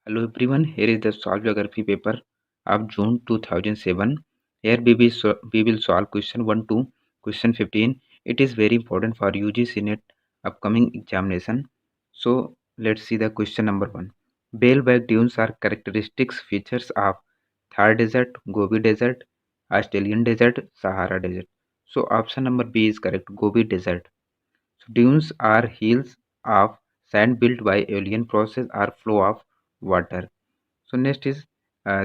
Hello everyone, here is the solved geography paper of June 2007. Here we will solve question 1 to question 15. It is very important for UGC NET upcoming examination. So let's see the question number 1. Bellwag dunes are characteristics features of Thar Desert, Gobi Desert, Australian Desert, Sahara Desert. So option number B is correct, Gobi Desert. So dunes are hills of sand built by alien process or flow of water. So next is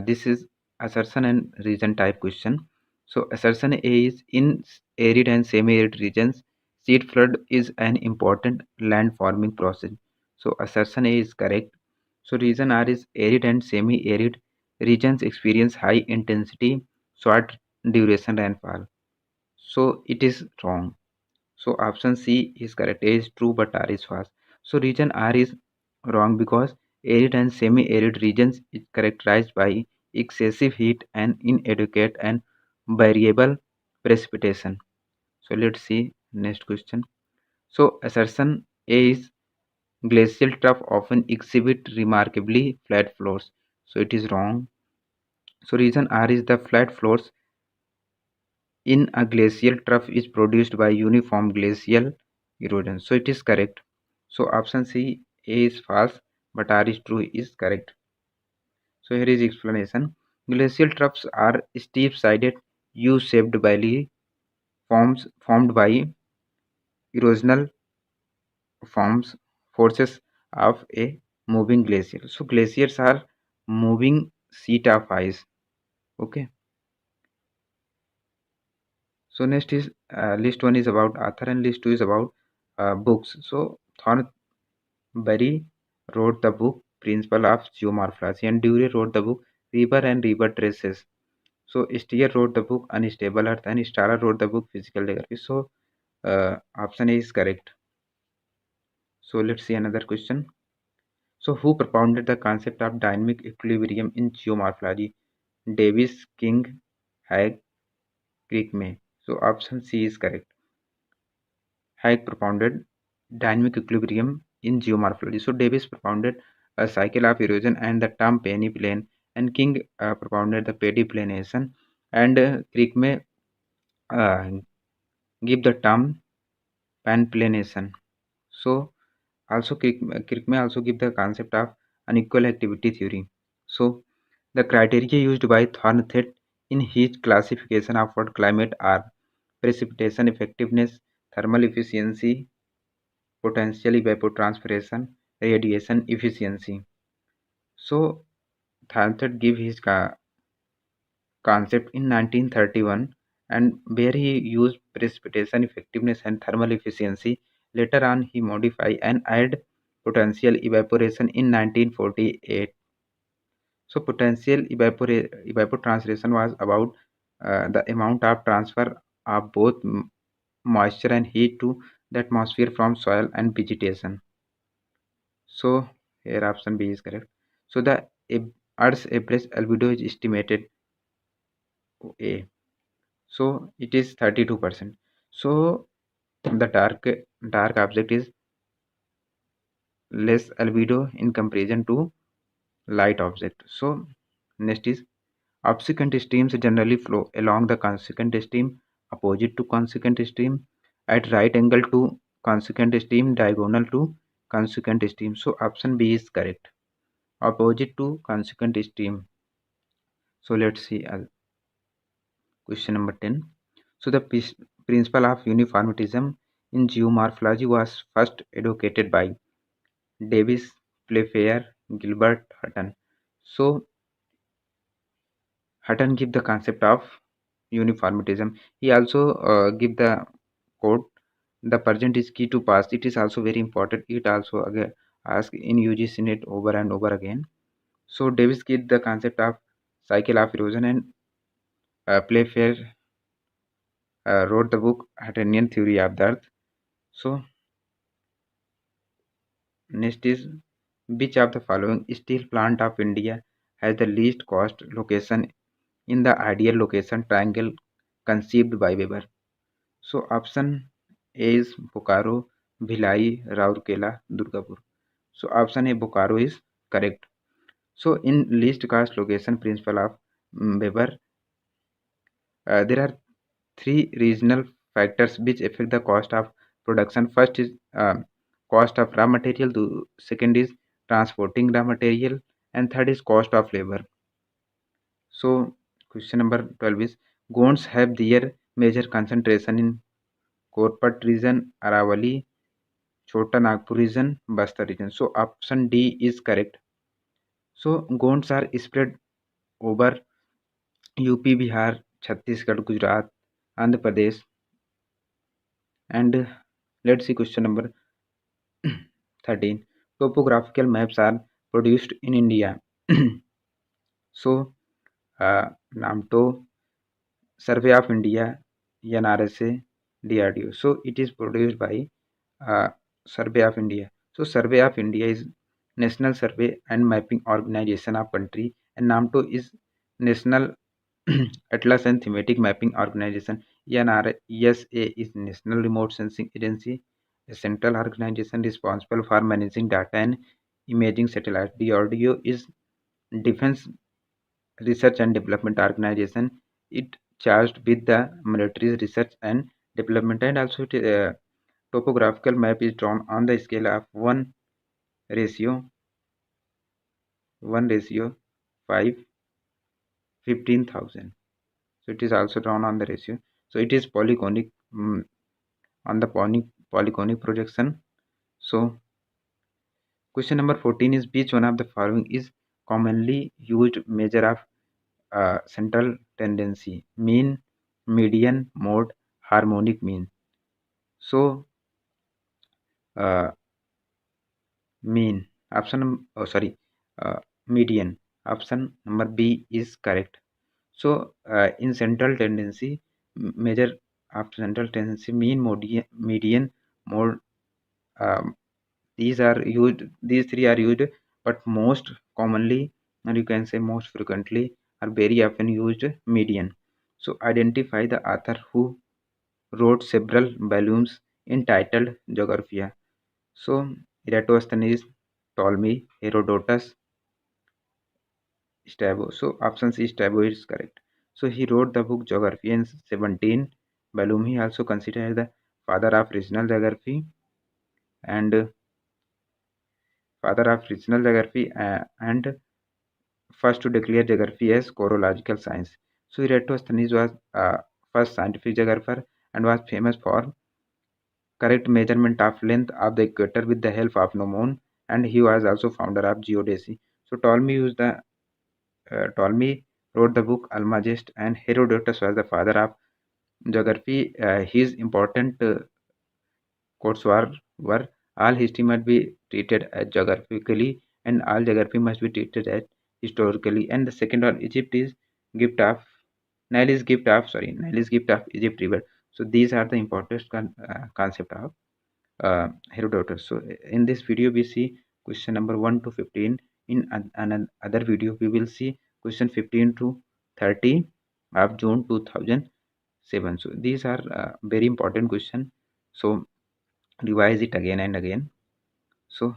this is assertion and reason type question. So assertion A is in arid and semi-arid regions, seed flood is an important land forming process. So assertion A is correct. So reason R is arid and semi-arid regions experience high intensity, short duration rainfall. So it is wrong. So option C is correct. A is true but R is false. So region R is wrong because arid and semi-arid regions is characterized by excessive heat and inadequate and variable precipitation. So let's see next question. So assertion A is glacial trough often exhibit remarkably flat floors. So it is wrong. So region R is the flat floors in a glacial trough is produced by uniform glacial erosion. So it is correct. So option C A is false, but R is true is correct. So here is explanation. Glacial troughs are steep-sided U-shaped valley formed by erosional forces of a moving glacier. So glaciers are moving sheet of ice. Okay. So next is list one is about author and list two is about books. So Thornberry wrote the book Principle of Geomorphology and Dewey wrote the book River and River Traces. So Steer wrote the book Unstable Earth and Starr wrote the book Physical Geography. So option A is correct. So let's see another question. So who propounded the concept of dynamic equilibrium in geomorphology? Davis, King, Haig, Crickmay. So option C is correct. Haig propounded dynamic equilibrium in geomorphology. So Davis propounded a cycle of erosion and the term penny plane, and King propounded the pediplanation, and Crickmay uh, give the term panplanation. So also Crickmay also give the concept of unequal activity theory. So the criteria used by Thornthett in his classification of what climate are precipitation effectiveness, thermal efficiency, potential evapotranspiration, radiation efficiency. So Thornthett gave his concept in 1931 and where he used precipitation effectiveness and thermal efficiency. Later on he modified and added potential evaporation in 1948. So potential evapotranspiration was about the amount of transfer of both moisture and heat to the atmosphere from soil and vegetation. So here option B is correct. So the Earth's average albedo is estimated A. So it is 32%. So the dark object is less albedo in comparison to light object. So next is obsequent streams generally flow along the consequent stream, opposite to consequent stream, at right angle to consequent stream, diagonal to consequent stream. So option B is correct. Opposite to consequent stream. So let's see question number 10. So the principle of uniformitism in geomorphology was first advocated by Davis, Playfair, Gilbert, Hutton. So Hutton give the concept of uniformitism. He also give the quote, the present is key to past. It is also very important. It also again asked in UGC NET over and over again. So Davis give the concept of cycle of erosion and Playfair wrote the book Huttonian Theory of the Earth. So next is which of the following steel plant of India has the least cost location in the ideal location triangle conceived by Weber? So option A is Bokaro, Bhilai, Raurkela, Durgapur. So option A Bokaro is correct. So in least cost location principle of Weber, there are three regional factors which affect the cost of production. First is cost of raw material, second is transporting raw material, and third is cost of labor. So question number 12 is gonds have their major concentration in Korpat region, Aravali, Chota Nagpur region, Bastar region. So option D is correct. So gonds are spread over UP, Bihar, Chhattisgarh, Gujarat, Andhra Pradesh, and let's see question number 13. Topographical maps are produced in India. So NAMTO, Survey of India, NRSA, DRDO. So it is produced by uh, Survey of India. So Survey of India is National Survey and Mapping Organization of country, and NAMTO is National Atlas and Thematic Mapping Organization. NRSA is National Remote Sensing Agency, a central organization responsible for managing data and imaging satellites. DRDO is Defense Research and Development Organization. It charged with the military research and development, and also topographical map is drawn on the scale of 1:1:5 15,000. So it is also drawn on the ratio. So it is polygonic on the polygonic projection. So question number 14 is which one of the following is commonly used measure of central tendency: mean, median, mode, harmonic mean. So uh, mean option, oh sorry, median, option number B is correct. So in central tendency, measure of central tendency, mean, median, mode, um, these three are used, but most commonly, or you can say most frequently, are very often used median. So identify the author who wrote several volumes entitled Geographia. So Eratosthenes, Ptolemy, Herodotus, Strabo. So option C, Strabo is correct. So he wrote the book Geography in 17 volume. He also considered the father of regional geography and and first to declare geography as chorological science. So Eratosthenes was first scientific geographer and was famous for correct measurement of length of the equator with the help of gnomon, and he was also founder of geodesy. So Ptolemy wrote the book Almagest, and Herodotus was the father of geography. His important quotes were all history must be treated as geographically, and all geography must be treated as historically. And the second one, Egypt is gift of Nile is gift of Egypt river. So these are the important concept of Herodotus. So in this video we see question number 1 to 15. In another video we will see question 15 to 30 of June 2007. So these are very important question. So revise it again and again. So